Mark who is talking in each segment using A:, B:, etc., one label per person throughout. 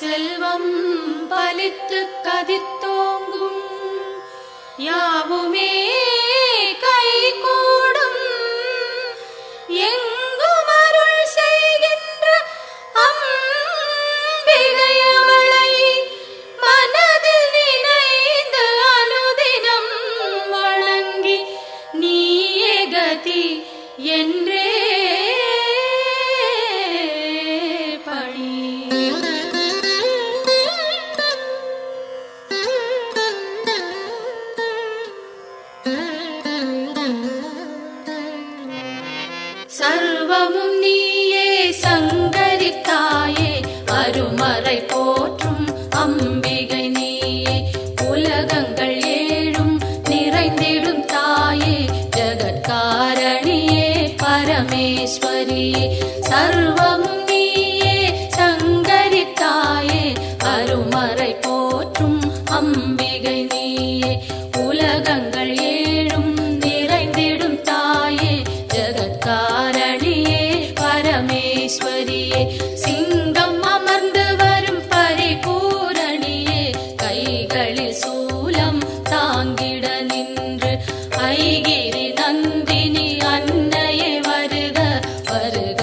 A: செல்வம் பலித்து கதித்தோங்கும் யாவுமே கைகூடும் எங்கும் அருள் செய்கின்ற அம்பிகை அவளை மனதில் நினைந்து அனுதினம் வணங்கி நீயே கதி என்றே சர்வமும் நீயே சங்கரி தாயே அருமறை போற்றும் அம்பிகை நீயே உலகங்கள் ஏழும் நிறைந்திடும் தாயே ஜகத்காரணியே பரமேஸ்வரியே சர்வமும் நீயே சங்கரி தாயே அருமறை போற்றும் அம்பிகை நீயே உலகங்கள் ஏழும் நிறைந்திடும் தாயே ஜகத்காரணியே பரமேஸ்வரியே சிங்கம் அமர்ந்து வரும் பரிபூரணியே கைகளில் சூலம் தாங்கிட நின்று ஐகிரி நந்தினி அன்னையே வருக வருக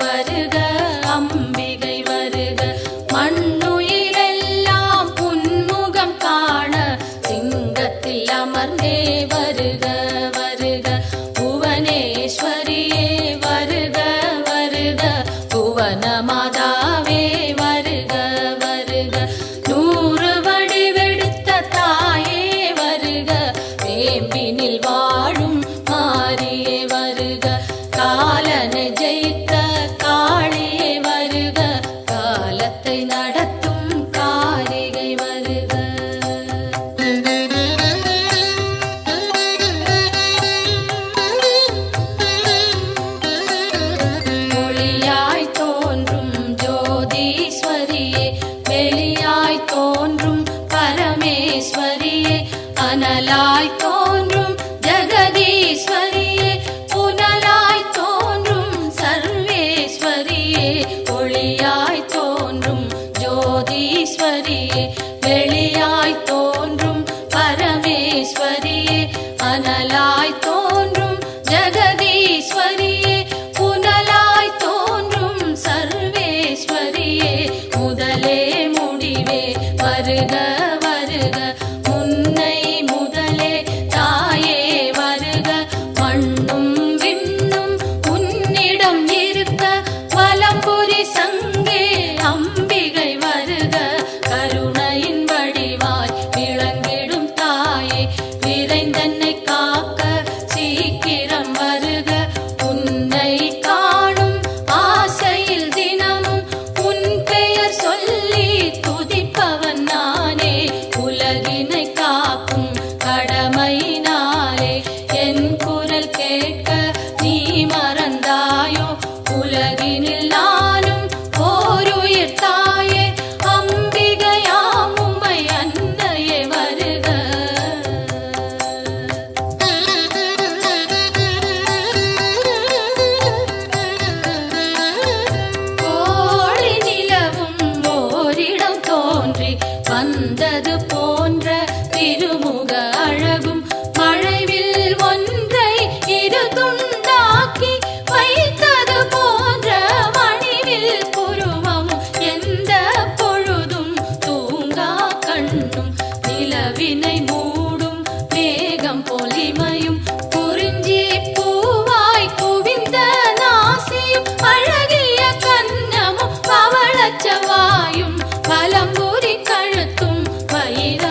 A: வருக அம்பிகை வருக மண்ணுயிரெல்லாம் புன்முகம் காண சிங்கத்தில் அமர்ந்தே வருக வருக புவனேஸ்வரியே வருக வருக புவன மாதாவே வருக வருக நூறு வடிவெடுத்த தாயே வருக வேம்பினில் வாழும் மாரியே வருக காலனை ஜெயித்த காளியே வருக காலத்தை நடத்தும் காரிகை வருக ஒளியாய் தோன்றும் ஜோதீஸ்வரியே வெளியாய் தோன்றும் பரமேஸ்வரியே அனலாய் தோன்றும் ஜெகதீஸ்வரியே புனலாய் தோன்றும் சர்வேஸ்வரியே ஒளியாய் தோன்றும் ஜோதீஸ்வரியே வெளியாய் தோன்றும் பரமேஸ்வரியே அனலாய் தோன்றும் ஜெகதீஸ்வரியே புனலாய் தோன்றும் சர்வேஸ்வரியே முதலே முடிவே வருக வருக முன்னை முதலே தாயே வருக மண்ணும் விண்ணும் உன்னிடம் இருக்க வலம்புரி சங்கே அம்பிகை வருக கருணையின் வடிவாய் விளங்கிடும் தாயே விரைந்தன்னை காக்க சீக்கிரம் வருக உன்னை காணும் ஆசையில் தினமும் உன் பெயர் சொல்லி துதிப்பவன் நானே உலகினை காக்கும் கடமையினாலே என் குரல் கேட்க நீ மறந்தாயோ உலகினில் நானும் ஓருயிர் தாயே அம்பிகையாம் உமை அன்னையே வருக கோடி நிலவும் ஓரிடம் தோன்றி வந்தது போன்ற திருமுக அழகும் மழைவில் ஒன்றை இரு துண்டாக்கி வைத்தது போன்ற மணிவில் புருவமும் எந்த பொழுதும் தூங்கா கண்ணும் நிலவினை மூடும் மேகம் பொலிமையும் குறிஞ்சி பூவாய் குவிந்த நாசியும் அழகிய கன்னமும் பவளச்சவாயும் பலம்புரி கழுத்தும் வயிறு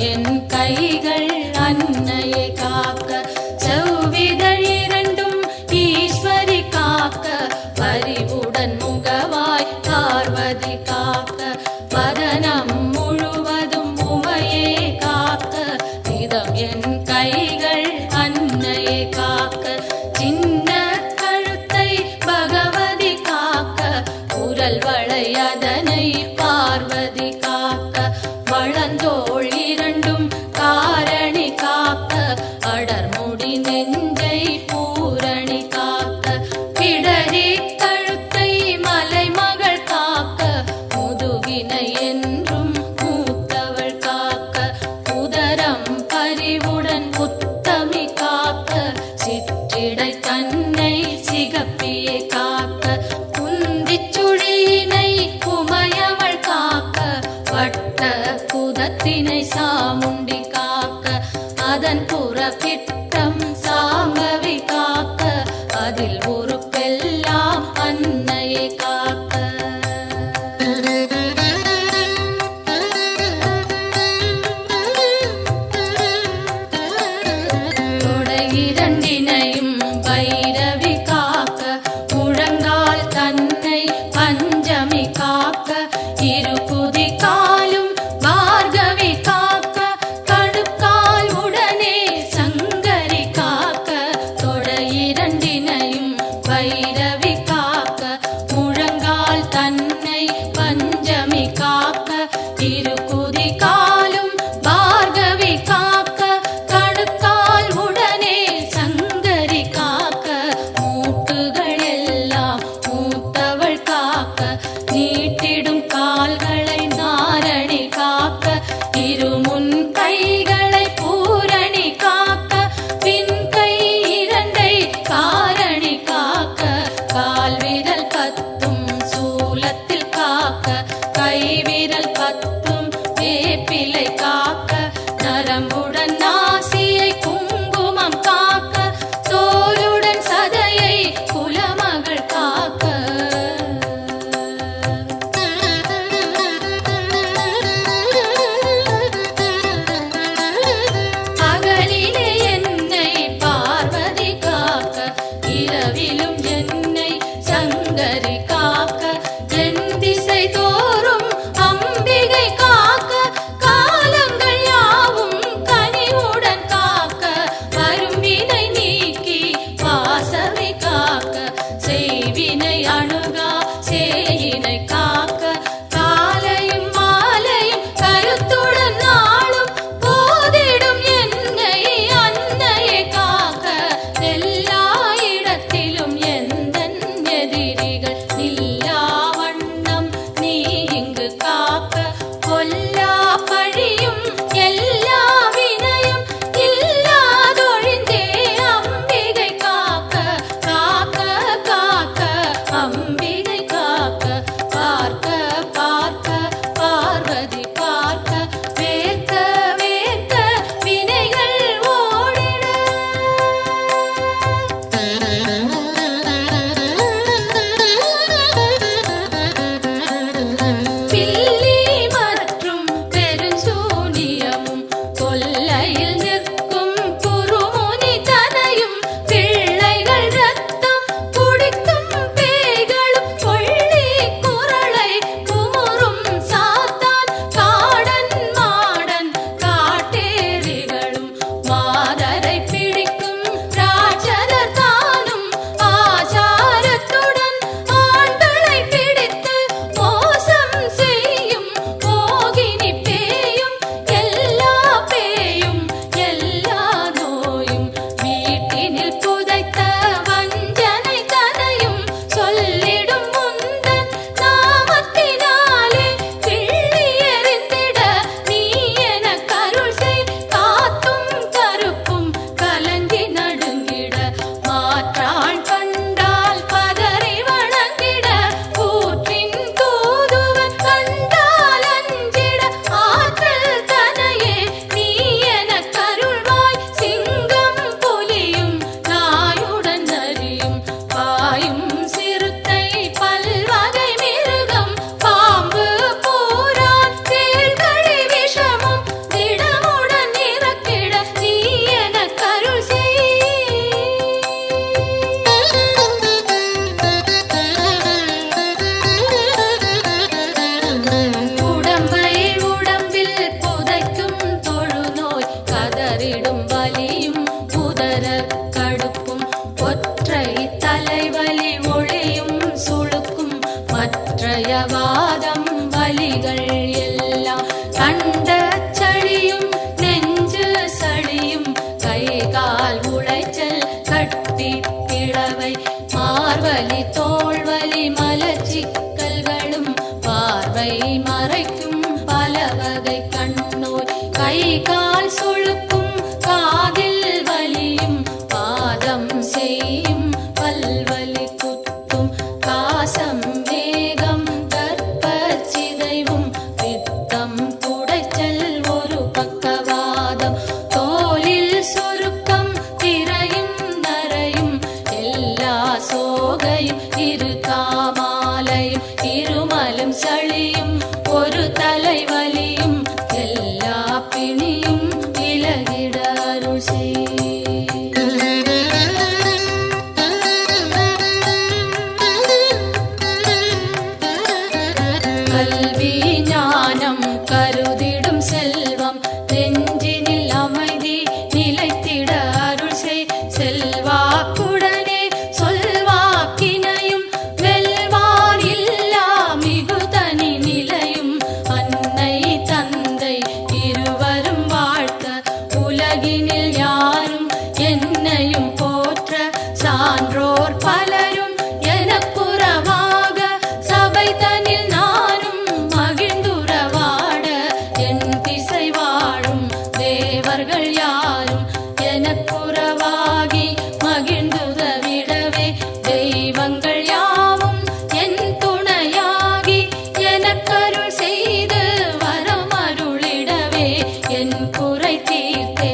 A: என் கைகள் அன்னையை காக்க, செவ்விதழ் இரண்டும் ஈஸ்வரி காக்க, பரிவுடன் முகவாய் பார்வதி காக்க, வதனம் முழுவதும் உமையே காக்க, இதம் என் கைகள் அன்னையை காக்க, சின்ன கழுத்தை பகவதி காக்க, குரல் வளை அதனை பார்வதி காக்க, வளந்தோள் இரண்டும் காரணி காக்க, அடர்முடி நெஞ்சை பூரணி காக்க, பிடரி கழுத்தை மலைமகள் காக்க, முதுகினை என்றும் மூத்தவள் காக்க, உதரம் பரிவுடன் உத்தமி காக்க, சிற்றிடை தன்னை சிகப்பியை காக்க, குந்திச் சுழியினை உமையவள் காக்க, வட்ட குதத்தினை சாமுண்டி காக்க, அதன் புறப்பிட்டம் சாம்பவி காக்க, அதில் உறுப்பெல்லாம் அன்னையை காக்க. தொடை இரண்டினையும் பைரவி காக்க, முழங்கால் தன்னை பஞ்சமி காக்க, இரு குதி காலும் பார்கவி காக்க, கடுக்கால் உடனே சங்கரி காக்க, தொடை இரண்டினையும் தோள்வலி மலச்சிக்கல்களும் பார்வை மறைக்கும் பலவகை கண்ணோய் கை கால் சுளுக்கும் காதில் வலியும் பாதம் செய்யும் பல்வலி குத்தும் காசம் வேகம் கர்ப்பச்சிதைவும் பித்தம் குடைச்சல் ஒரு பக்கவாதம் தோலில் சுருக்கம் திரையும் நரையும் எல்லா சோகையும் இரு காமாலையும் இருமலும் சளியும் ஒரு தலைவலியும் எல்லா பிணியும் விலகிட அருள் செய். கல்வி ஞானம் கருதிடும் செல்வம் நெஞ்சினில் அமைதி நிலைத்திட அருள் செய். செல்வாக்குடனே சொல்வாக்கினையும் வெல்வார் இல்லா மிகுதனி நிலையும் அன்னை தந்தை இருவரும் வாழ்த்த உலகினில் யாரும் என்னையும் போற்ற சான்றோர் பலரும் எனக்குறவாக சபை தனில் நானும் மகிழ்ந்துறவாட என் திசை வாழும் தேவர்கள் யாரும் எனக்குறவாகி மகிழ்ந்துதவிடவே தெய்வங்கள் யாவும் என் துணையாகி எனக்கருள் செய்து வரமருளிடவே என் குறை தீர்த்தே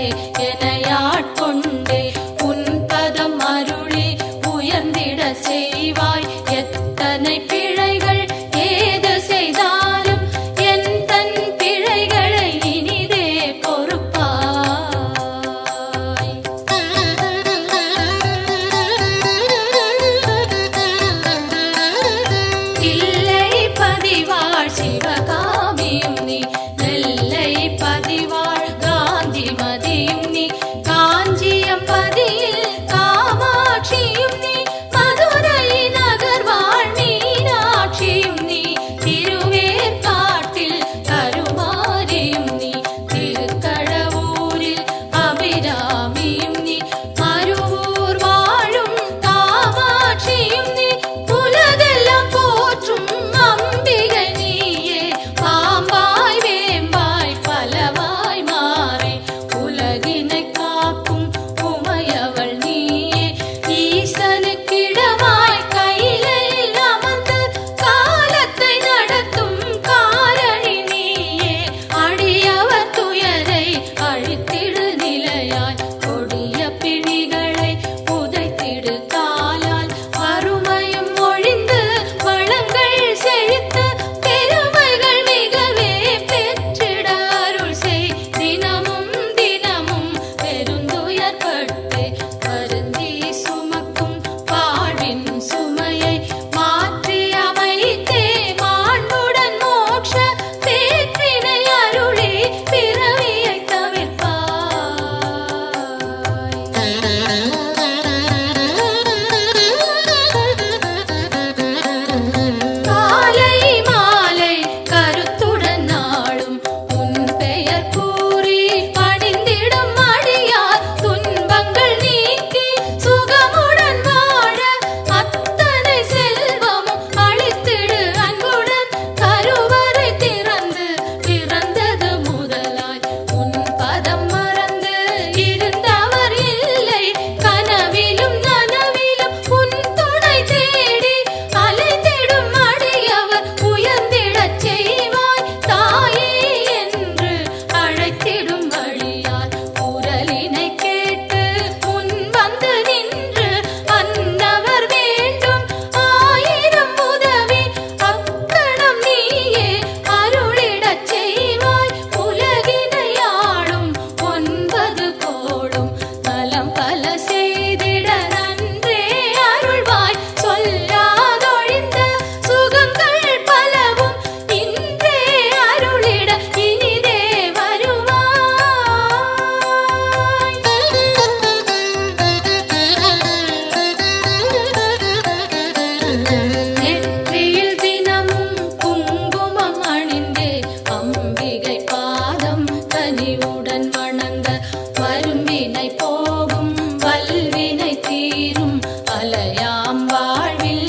A: எனையாட்கொண்டே உன் பதம் அருளி உயர்ந்திட செய்வாய். எத்தனை பிழைகள் ஏது செய்தாலும் என் தன் பிழைகளை இனிதே பொறுப்பாய். தில்லை பதிவாழ் சிவகாமியும் நீ நெல்லை பதிவாழ் காந்தி மதியும் நீ காஞ்சியம் பதியில் காமாட்சியும் நீ மதுரை நகர் வாழ் மீனாட்சியும் நீ திருவேற்காட்டில் கருமாரியும் நீ திருக்கடவூரில் அபிராமியும் நீ மருவூர் வாழும் காமாட்சியும் நீ உலகெல்லாம் போற்றும் அம்பிகை நீயே பாம்பாய் வேம்பாய் பலவாய் மாறி உலகினை காக்கும் உமையவள் நீயே ஈசனுக்கிடமாய் கையிலையில் அமர்ந்து காலத்தை நடத்தும் காரணி நீயே அடியவர் துயரை அழித்திடு நிலையாய் கொடிய பிணிகளை உதைத்திடு காலால் வறுமையும் ஒழிந்து வளங்கள் செழித்து பெருமைகள் மிகவே பெற்றிட அருள் செய். தினமும் தினமும் பெருந்துயர்பட்டு வருந்தி சுமக்கும் வாழ்வின் சுமையை மாற்றி அமைத்தே மாண்புடன் மோட்ச பேற்றினை அருளி பிறவியை தவிர்ப்பாய். காலை மாலை கருத்துடன் நாளும் உன் பெயர் கூறி பணிந்திடும் அடியார் துன்பங்கள் நீக்கி சுகமுடன் வாழ அத்தனை செல்வமும் அளித்திடு அன்புடன் கருவறை திறந்து பிறந்தது முதலாய் உன் பதம் மறந்து இருந்தவர் இல்லை கனவிலும் நனவிலும் உன் துணை தேடி அலைந்திடும் அடியவர் உயர்ந்திடச் செய்வாய். தாயே என்று அழைத்திடும் வழியார் குரலினை கேட்டு உன் வந்து நின்று அன்னவர் வேண்டும் ஆயிரம் உதவி அக்கணம் நீயே அருளிடச் செய்வாய். உலகினை ஆளும் 9 கோடும் நலம் பல செய்திட நன்றே அருள்வாய். சொல்லாதொழிந்த சுகங்கள் பலவும் இன்றே அருளிட இனிதே வருவாய். நெற்றியில் தினமும் குங்குமம் அணிந்தே அம்பிகை பாதம் கனிவுடன் வணங்க வரும்பினை போகும் வல்வினை தீரும் அலையாம் வாழ்வில்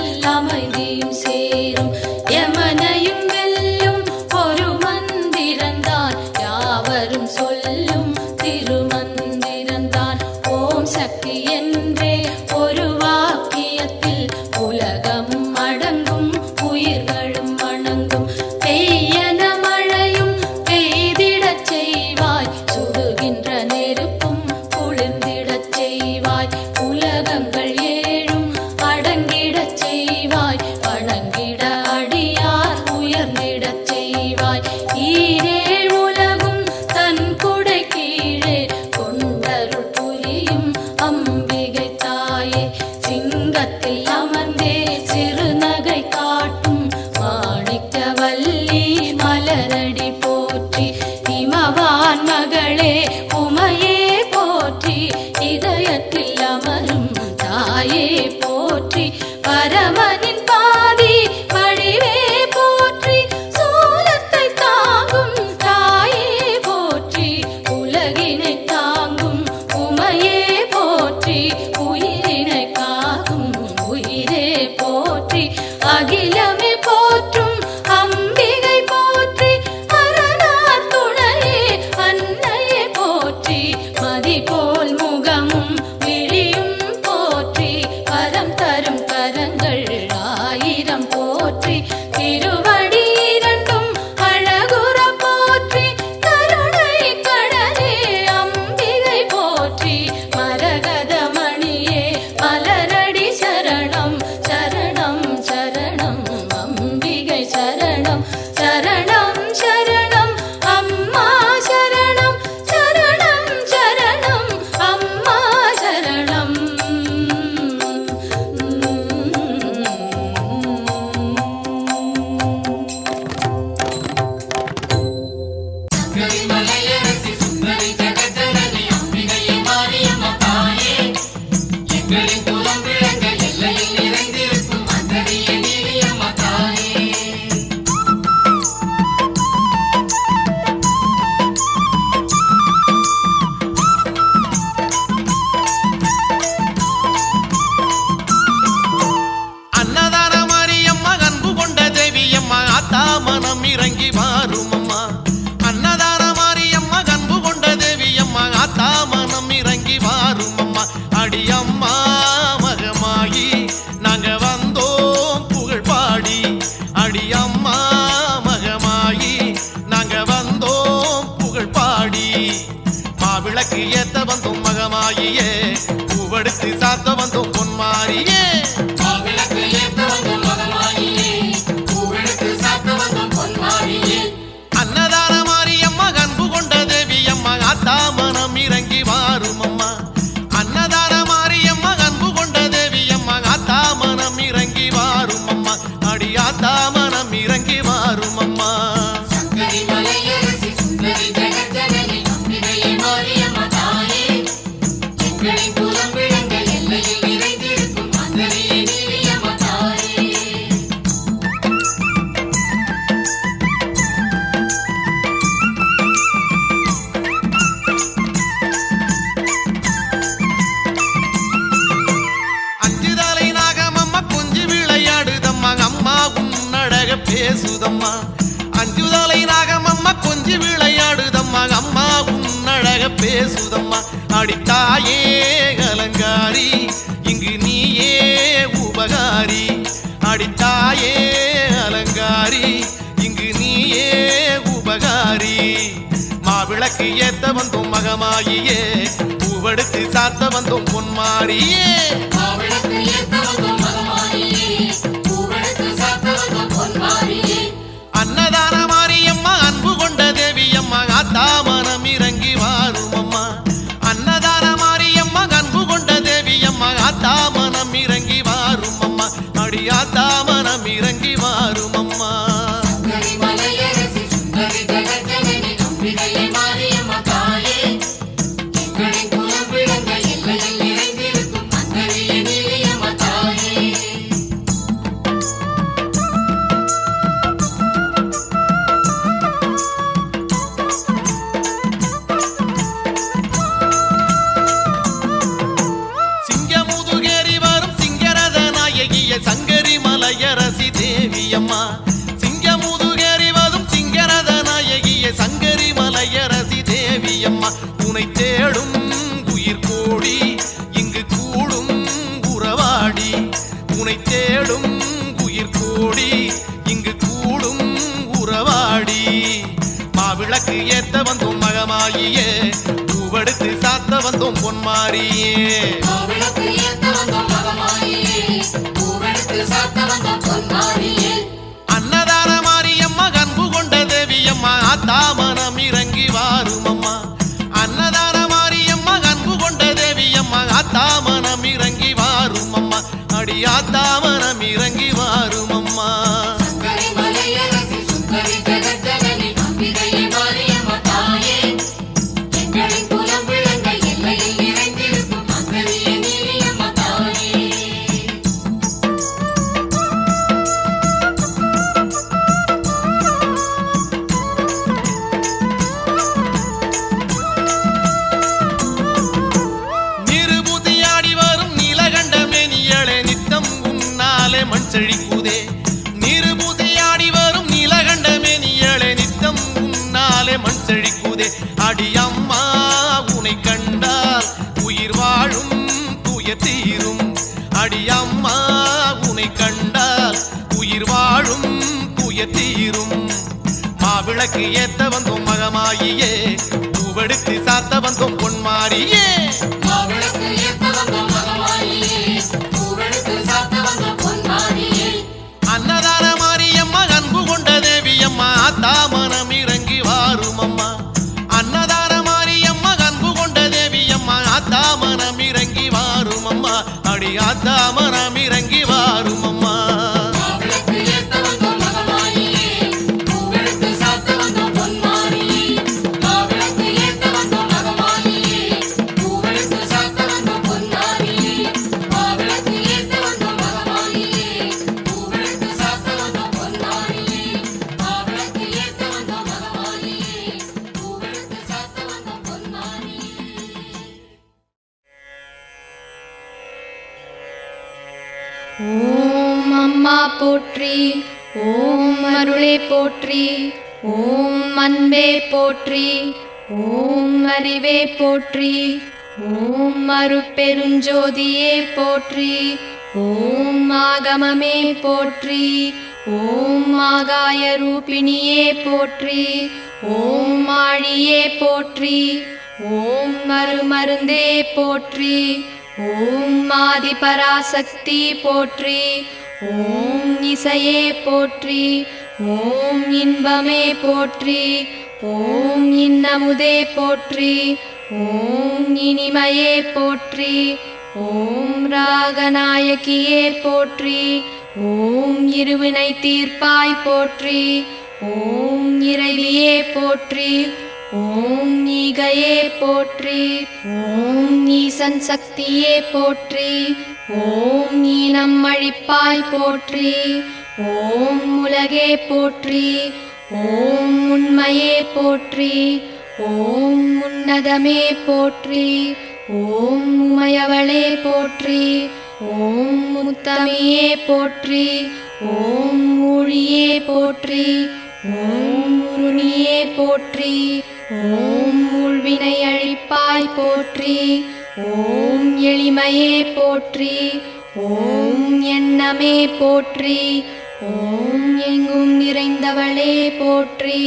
A: சொல்லும் திருமந்திரந்தான் ஓம் சக்தி என்றே ஒரு வாக்கியத்தில் உலகமும் அடங்கும் உயிர்களும் வணங்கும் பெய்யன மழையும் பெய்திடச் செய்வாய் சுடுகின்ற நெருப்பும் குளிர்ந்திடச் செய்வாய் உலகங்கள் ஏழும் அடங்கிடச் செய்வாய் வணங்கிட அடியார் உயர்ந்திடச் செய்வாய் ஈரேழ் உலகும் தன் குடை கீழே கொண்டருள் புரியும் அம்பிகை தாயே சிங்கத்தில் அமர்ந்தே சிறுநகை காட்டும் மாணிக்கவல்லி மலரடி போற்றி இமவான் மகளே உமையே போற்றி இதயத்தில் அமரும் தாயே போற்றி பரமனின் பாதி வடிவே போற்றி சூலத்தை தாங்கும் தாயே போற்றி உலகினை தாங்கும் உமையே போற்றி உயிரினை காக்கும் உயிரே போற்றி அகிலமே போற்றும் அம்பிகை போற்றி அரணார் துணையே அன்னையே போற்றி மதி போல் முகமும் விழியும் போற்றி வரம் தரும் கரங்கள் ஆயிரம் போற்றி திருவடி இரண்டும் அழகுற போற்றி கருணை கடலே அம்பிகை போற்றி மரகத மணியே மலரடி சரணம் சரணம் சரணம் அம்பிகை சரணம் சரணம் சரணம் அம்மா சரணம் சரணம் சரணம் அம்மா சரணம்
B: மலையரசி சுந்தரி ஜெகஜனனி அம்பிகையே மாரியம்மா தாயே எங்களின் குலம் விளங்க எல்லையில் நிறைந்திருக்கும் அந்தரியே நீலியம்மா தாயே
C: அன்னதான மாரியம்மா அன்பு கொண்ட தேவியம்மா ஆத்தா மனம் இறங்கி வாரும் அம்மா அன்னதான மாரியம்மா அன்பு கொண்ட தேவியம்மா ஆத்தா மனம் இறங்கி வாரும் அம்மா அடியம்மா மகமாயி நாங்க வந்தோம் புகழ் பாடி அடியம்மா மகமாயி நாங்க வந்தோம் புகழ் பாடி மாவிளக்கு ஏத்த வந்தோம் மகமாயியே பூவெடுத்து சாத்த வந்தோம் பொன்மாரியே
B: மாவிளக்கு ஏத்த வந்தோம் மகமாயியே பூவெடுத்து சாத்த வந்தோம் பொன்மாரியே
C: அன்னதான மாரியம்மா அன்பு கொண்ட தேவியம்மா ஆத்தா மனம் இறங்கி வாரும் அம்மா அன்னதான மாரியம்மா அன்பு கொண்ட தேவியம்மா ஆத்தா மனம் இறங்கி வாரும் அம்மா அடி ஆத்தா மனம் இறங்கி வாரும் அம்மா
B: சங்கரி மலையரசி சுந்தரி ஜெகஜனனி அம்பிகையே மாரியம்மா தாயே எங்களின் குலம் விளங்க எல்லையில் நிறைந்திருக்கும் அந்தரியே நீலியம்மா தாயே
C: அஞ்சுதலை நாகமம்மா கொஞ்சி விளையாடுதம்மா அம்மா உன்னழக பேசுதம்மா அஞ்சுதலை நாகமம்மா கொஞ்சி விளையாடுதம்மா அம்மா உன்னழக பேசுதம்மா அடித்தாயே அலங்காரி இங்கு நீயே உபகாரி அடித்தாயே அலங்காரி இங்கு நீயே உபகாரி மாவிளக்கு ஏத்த வந்தோம் மகமாயியே பூவெடுத்து சாத்த வந்தோம் பொன்மாரியே
B: மாவிளக்கு ஏத்த வந்தோம் மகமாயியே பூவெடுத்து சாத்த வந்தோம் பொன்மாரியே
C: அன்னதான மாரியம்மா அன்பு கொண்ட தேவியம்மா ஆத்தா மனம் இறங்கி வாரும் அம்மா அன்னதான மாரியம்மா அன்பு கொண்ட தேவியம்மா ஆத்தா மனம் இறங்கி வாரும் அம்மா அடி ஆத்தா மனம் இறங்கி வாரும் அம்மா
B: சங்கரி மலையரசி சுந்தரி ஜெகஜனனி அம்பிகையே மாரியம்மா தாயே எங்களின் குலம் விளங்க எல்லையில் நிறைந்திருக்கும் அந்தரியே நீலியம்மா தாயே
C: சிங்கமுதுகேறி வரும் சிங்கரத நாயகிய சங்கரி மலையரசி தேவி அம்மா உனை தேடும் உயிர் கோடி இங்கு கூடும் உறவாடி உனை தேடும் உயிர் கோடி இங்கு கூடும் உறவாடி மாவிளக்கு ஏத்த வந்தோம் மகமாயியே பூவெடுத்து சாத்த வந்தோம் பொன்மாரியே அன்னதான மாரியம்மா அன்பு கொண்ட தேவியம்மா ஆத்தா மனம் இறங்கி வாரும் அம்மா அன்னதான மாரியம்மா அன்பு கொண்ட தேவியம்மா ஆத்தா மனம் இறங்கி வாரும் அம்மா அடி ஆத்தா மனம் இறங்கி வாரும் அம்மா மண் செழிக்குதே நீரு பூசையாடி வரும் நீலகண்டமே நீயளே நித்தம் உன்னாலே மண் செழிக்குதே அடி அம்மா உனை கண்டால் உயிர் வாழும் தூய தீரும் அடி அம்மா உனை கண்டால் உயிர் வாழும் தூய தீரும் மாவிளக்கு ஏத்த வந்தோம் மகமாயியே பூவெடுத்து சாத்த வந்தோம் பொன்மாரியே அன்னதான மாரியம்மா அன்பு கொண்ட தேவியம்மா ஆத்தா மனம் இறங்கி வாரும் அம்மா அன்னதான மாரியம்மா அன்பு கொண்ட தேவியம்மா ஆத்தா மனம் இறங்கி வாரும் அம்மா அடி ஆத்தா மனம் இறங்கி வாரும் அம்மா
A: ஓம் அம்மா போற்றி ஓம் அருளே போற்றி ஓம் அன்பே போற்றி ஓம் அறிவே போற்றி ஓம் அருட்பெருஞ்சோதியே போற்றி ஓம் ஆகமமே போற்றி ஓம் ஆகாய ரூபிணியே போற்றி ஓம் ஆழியே போற்றி ஓம் அருமருந்தே போற்றி ஓம் ஆதி பராசக்தி போற்றி ஓம் இசையே போற்றி ஓம் இன்பமே போற்றி ஓம் இன்னமுதே போற்றி ஓம் இனிமையே போற்றி ஓம் ராகநாயகியே போற்றி ஓம் இருவினை தீர்ப்பாய் போற்றி ஓம் இறைவியே போற்றி ஓம் ஈகையே போற்றி ஓம் ஈசன் சக்தியே போற்றி ஓம் ஈனம் அழிப்பாய் போற்றி ஓம் உலகே போற்றி ஓம் உண்மையே போற்றி ஓம் உன்னதமே போற்றி ஓம் உமையவளே போற்றி ஓம் முத்தமியே போற்றி ஓம் ஊழியே போற்றி ஓம் உருணியே போற்றி ஓம் உள்வினை அழிப்பாய் போற்றி ஓம் எளிமையே போற்றி ஓம் எண்ணமே போற்றி ஓம் எங்கும் நிறைந்தவளே போற்றி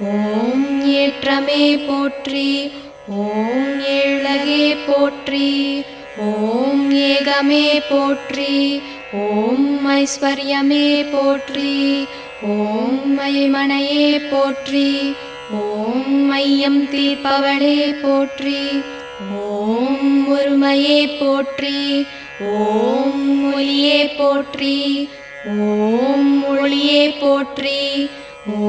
A: ஓம் ஏற்றமே போற்றி ஓம் ஏழகே போற்றி ஓம் ஏகமே போற்றி ஓம் ஐஸ்வர்யமே போற்றி ஓம் மைமனையே போற்றி ஓம் மையம் தீர்ப்பவளே போற்றி ஓம் ஒருமையே போற்றி ஓம் ஒளியே போற்றி ஓம் ஒளியே போற்றி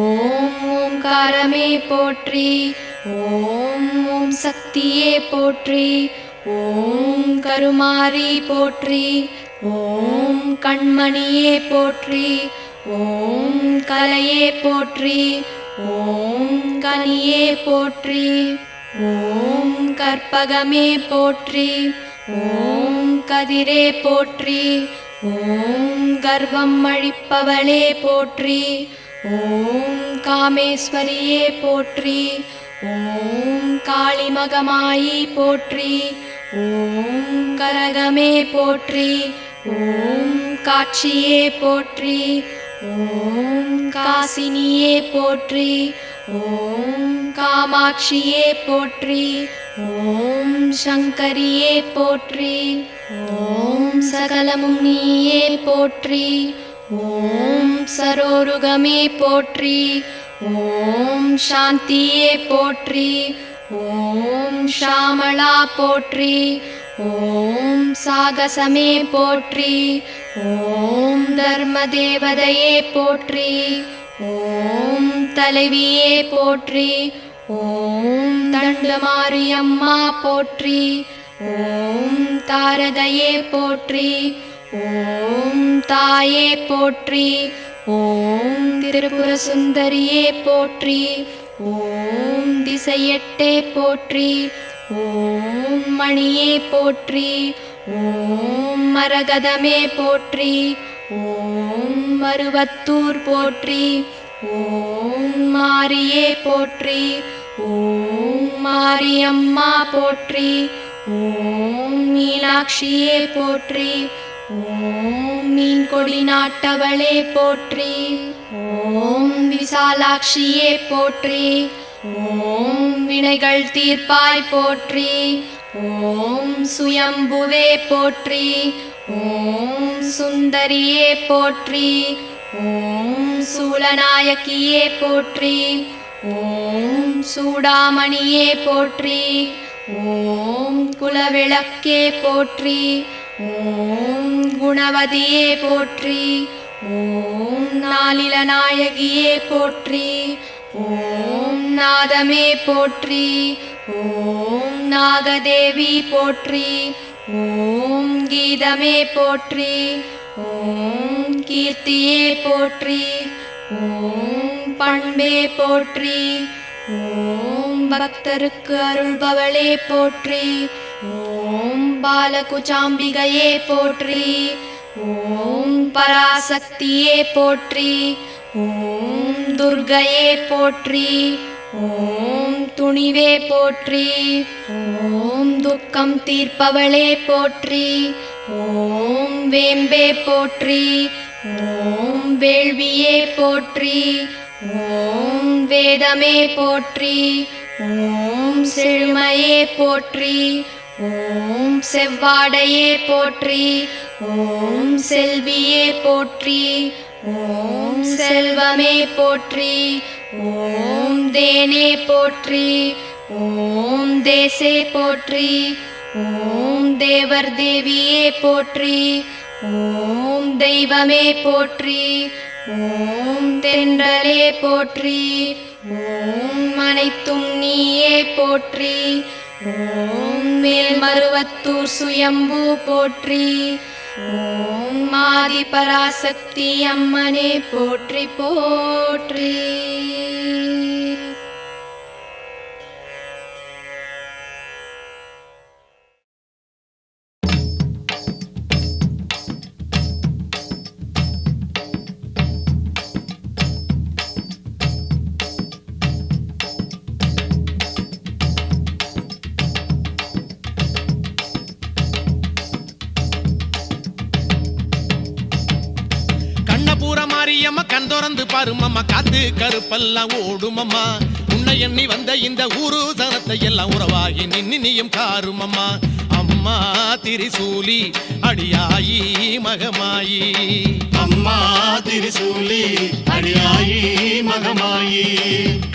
A: ஓம் ஓம்காரமே போற்றி ஓம் ஓம் சக்தியே போற்றி ஓம் கருமாரி போற்றி ஓம் கண்மணியே போற்றி ஓம் கலையே போற்றி ஓம் கனியே போற்றி ஓம் கற்பகமே போற்றி ஓம் கதிரே போற்றி ஓம் கர்வம் அழிப்பவளே போற்றி ஓம் காமேஸ்வரியே போற்றி ஓம் காளிமகமாயி போற்றி. ஓம் கரகமே போற்றி. ஓம் காட்சியே போற்றி. ஓம் காசினியே போற்றி. ஓம் காமாட்சியே போற்றி. ஓம் சங்கரியே போற்றி. ஓம் சகலமும் நீயே போற்றி. ஓம் சரோருகமே போற்றி. ஓம் சாந்தியே போற்றி. ஓம் ஷாமளா போற்றி. ஓம் சாகசமே போற்றி. ஓம் தர்மதேவதையே போற்றி. ஓம் தலைவியே போற்றி. ஓம் தண்டமாரியம்மா போற்றி. ஓம் தாரதையே போற்றி. ஓம் தாயே போற்றி. ஓம் திரிபுர சுந்தரியே போற்றி. ஓம் திசையெட்டே போற்றி. ஓம் மணியே போற்றி. ஓம் மரகதமே போற்றி. ஓம் மருவத்தூர் போற்றி. ஓம் மாரியே போற்றி. ஓம் மாரியம்மா போற்றி. ஓம் மீனாட்சியே போற்றி. ஓம் மீன்கொடி நாட்டவளே போற்றி. ஓம் விசாலாட்சியே போற்றி. ஓம் வினைகள் தீர்ப்பாய் போற்றி. ஓம் சுயம்புவே போற்றி. ஓம் சுந்தரியே போற்றி. ஓம் சூலநாயகியே போற்றி. ஓம் சூடாமணியே போற்றி. ஓம் குலவிளக்கே போற்றி. ஓம் குணவதியே போற்றி. ஓம் நாளிலநாயகியே போற்றி. ஓம் நாதமே போற்றி. ஓம் நாகதேவி போற்றி. ஓம் கீதமே போற்றி. ஓம் கீர்த்தியே போற்றி. ஓம் பண்பே போற்றி. ஓம் பக்தருக்கு அருள்பவளே போற்றி. ஓம் பாலகுச்சாம்பிகையே போற்றி. ஓம் பராசக்தியே போற்றி. ஓம் துர்க்கையே போற்றி. ஓம் துணிவே போற்றி. ஓம் துக்கம் தீர்ப்பவளே போற்றி. ஓம் வேம்பே போற்றி. ஓம் வேள்வியே போற்றி. ஓம் வேதமே போற்றி. ஓம் செழுமையே போற்றி. ஓம் செவ்வாடையே போற்றி. ஓம் செல்வியே போற்றி. ஓம் செல்வமே போற்றி. ஓம் தேனே போற்றி. ஓம் தேசே போற்றி. ஓம் தேவர் தேவியே போற்றி. ஓம் தெய்வமே போற்றி. ஓம் தென்றலே போற்றி. ஓம் அனைத்தும் நீயே போற்றி. ஓம் மேல்மருவத்தூர் சுயம்பு போற்றி. ஓம் ஆதி பராசக்தி அம்மனே போற்றி போற்றி.
C: மாரியம்மா கண் திறந்து பாருமம்மா, காத்து கருப்பெல்லாம் ஓடுமம்மா. உன்னை எண்ணி வந்த இந்த ஊரு சனத்தை எல்லாம் உறவாகி நின்னியும் காருமம்மா. அம்மா திரிசூலி அடியாயி மகமாயி.
D: அம்மா திரிசூலி அடியாயி மகமாயி.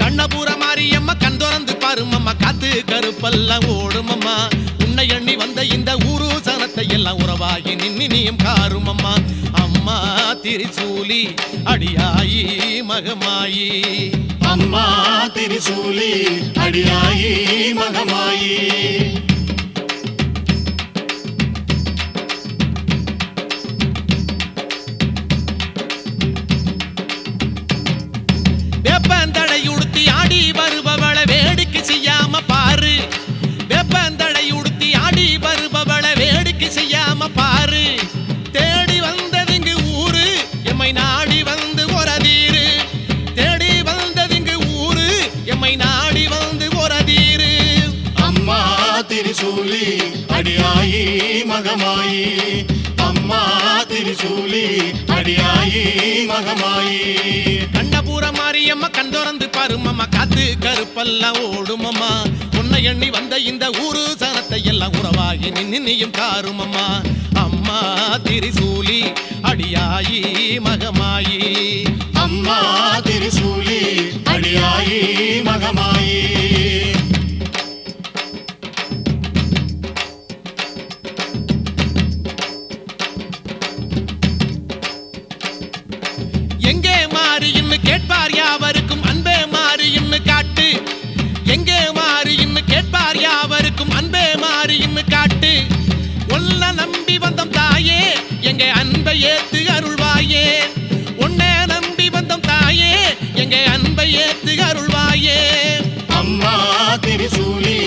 C: கண்ணபுர மாரியம்மா கண் திறந்து பாருமம்மா, காத்து கருப்பெல்லாம் ஓடுமம்மா. உன்னை எண்ணி வந்த இந்த ஊரு சனத்தை எல்லாம் உறவாகி நின்னியும் காருமம்மா. அம்மா திரிசூலி அடியாயி மகமாயி.
D: அம்மா திரிசூலி அடியாயி மகமாயி.
C: வேப்பந்தடை உடுத்தி ஆடி வருபவள வேடிக்கை செய்யாம பாரு. வேப்பந்தடை உடுத்தி ஆடி வருபவள வேடிக்கை செய்யாம பாரு. தேடி வந்ததிங்கு ஊரு எம்மை நாடி வந்து ஒரதீரு. தேடி வந்ததிங்கு ஊரு எம்மை நாடி வந்து ஒரதீரு.
D: திரிசூலி அடியாயி மகமாயி அம்மா திரிசூலி அடியாயி மகமாயி
C: கண்ணபுர மாரியம்மா கண் திறந்து பாருமம்மா காத்து கருப்பெல்லாம் ஓடுமம்மா உன்னை எண்ணி வந்த இந்த ஊரு சனத்தை எல்லாம் உறவாகி நின்னியும் காருமம்மா அம்மா திரிசூலி அடியாயி மகமாயி
D: அம்மா திரிசூலி அடியாயி மகமாயி
C: எங்கே மாறின்னு கேட்பார் யாவருக்கும் அன்பே மாறின்னு காட்டு எங்கே மாறின்னு கேட்பார் யாவருக்கும் அன்பே மாறின்னு காட்டு ஒல்ல நம்பி வந்தோம் தாயே எங்க அன்பை ஏத்து அருள்வாயே உன்னை நம்பி வந்தோம் தாயே எங்க அன்பை ஏத்து அருள்வாயே
D: அம்மா திரிசூலி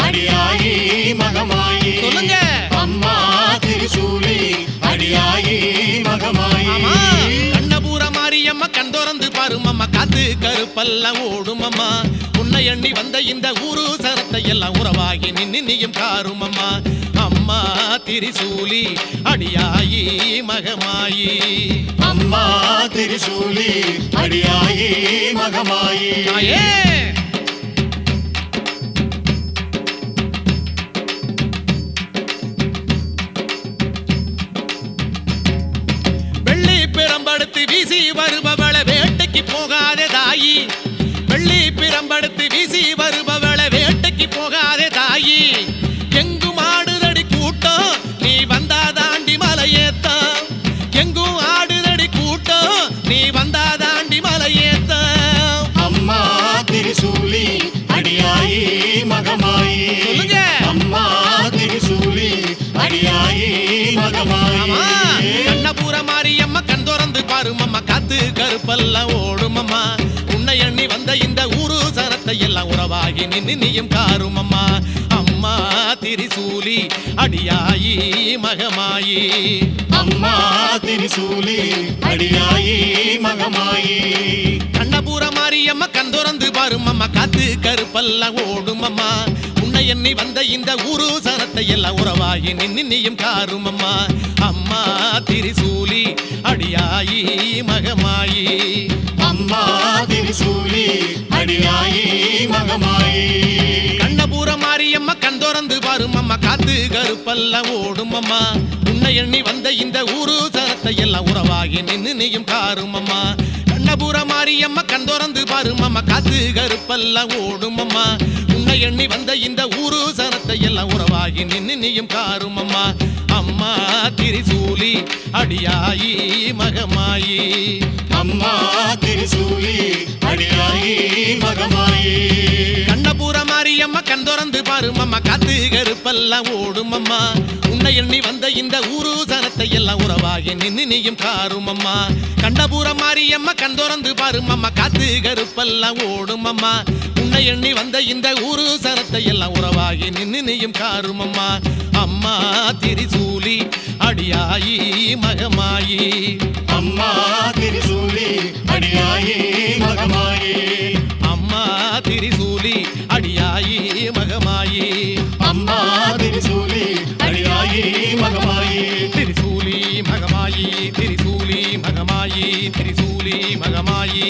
D: அடியாயி மகமாயி
C: சொல்லுங்க
D: அம்மா திரிசூலி அடியாயி மகமாயி
C: ஆமா கண்ணபுர மாரியம்மா கண் திறந்து பாருமம்மா காத்து கருப்பெல்லாம் ஓடுமம்மா உன்னை எண்ணி வந்த இந்த ஊரு சரத்தை எல்லாம் உறவாகி நின்னியும் காருமம்மா அம்மா திரிசூலி அடியாயி மகமாயி
D: அம்மா திரிசூலி அடியாயி மகமாயி
C: தாயே வெள்ளி பிரம்படுத்து வீசி வருபவள வேட்டைக்கு போகாதே தாயி வெள்ளி பிரம்படுத்து வீசி வருபவள வேட்டைக்கு போகாதே தாயி எங்கும் ஆடுதடி கூட்டம் நீ வந்தா தாண்டி மலையேத்தம் எங்கும் ஆடுதடி கூட்டம் நீ வந்தா தாண்டி மலையேத்தம்
D: அம்மா திரிசூலி அடியாயி மகமாயி
C: சொல்லுங்க.
D: அம்மா திரிசூலி அடியாயி மகமாயி
C: ஆமா கண்ணபுர மாரியம்மா கண் திறந்து பாருமம்மா காத்து கருப்பெல்லாம் ஓடுமம்மா உன்னை எண்ணி வந்த இந்த ஊரு சனத்தை எல்லாம் உறவாகி நின்னியும் காருமம்மா அம்மா திரிசூலி அடியாயி மகமாயி
D: அம்மா திரிசூலி அடியாயி மகமாயி
C: கண்ணபுர மாரியம்மா கண் திறந்து பாருமம்மா காத்து கருப்பெல்லாம் ஓடுமம்மா உன்னை எண்ணி வந்த இந்த ஊரு சனத்தை எல்லாம் உறவாகி நின்னியும் காருமம்மா அம்மா திரிசூலி அடியாயி மகமாயி
D: அம்மா திரிசூலி அடியாயி மகமாயி
C: கண்ணபுர மாரியம்மா கண் திறந்து பாருமம்மா காத்து கருப்பெல்லாம் ஓடுமம்மா உன்னை எண்ணி வந்த இந்த ஊரு சனத்தை எல்லாம் உறவாகி நின்னியும் காருமம்மா கண்ணபுர மாரியம்மா கண் திறந்து பாருமம்மா காத்து கருப்பெல்லாம் ஓடுமம்மா உன்னை எண்ணி வந்த இந்த ஊரு சனத்தை எல்லாம் உறவாகி நின்னியும் காருமம்மா அம்மா திரிசூலி அடியாயி மகமாயி
D: அம்மா திரிசூலி அடியாயி மகமாயி
C: கண்ணபுர மாரியம்மா கண் திறந்து பாருமம்மா காத்து கருப்பெல்லாம் ஓடுமம்மா உன்னை எண்ணி வந்த இந்த ஊரு சனத்தை எல்லாம் உறவாகி நின்னியும் காருமம்மா கண்ணபுர மாரியம்மா கண் திறந்து பாருமம்மா காத்து கருப்பெல்லாம் ஓடுமம்மா உன்னை எண்ணி வந்த இந்த ஊரு சனத்தை எல்லாம் உறவாகி நின்னியும் காருமம்மா அம்மா திரிசூலி அடியாயி மகமாயி
D: அம்மா திரிசூலி அடியாயி மகமாயி
C: அம்மா திரிசூலி அடியாயி மகமாயி
D: அம்மா திரிசூலி அடியாயி மகமாயி
C: திரிசூலி மகமாயி திரிசூலி மகமாயி திரிசூலி மகமாயி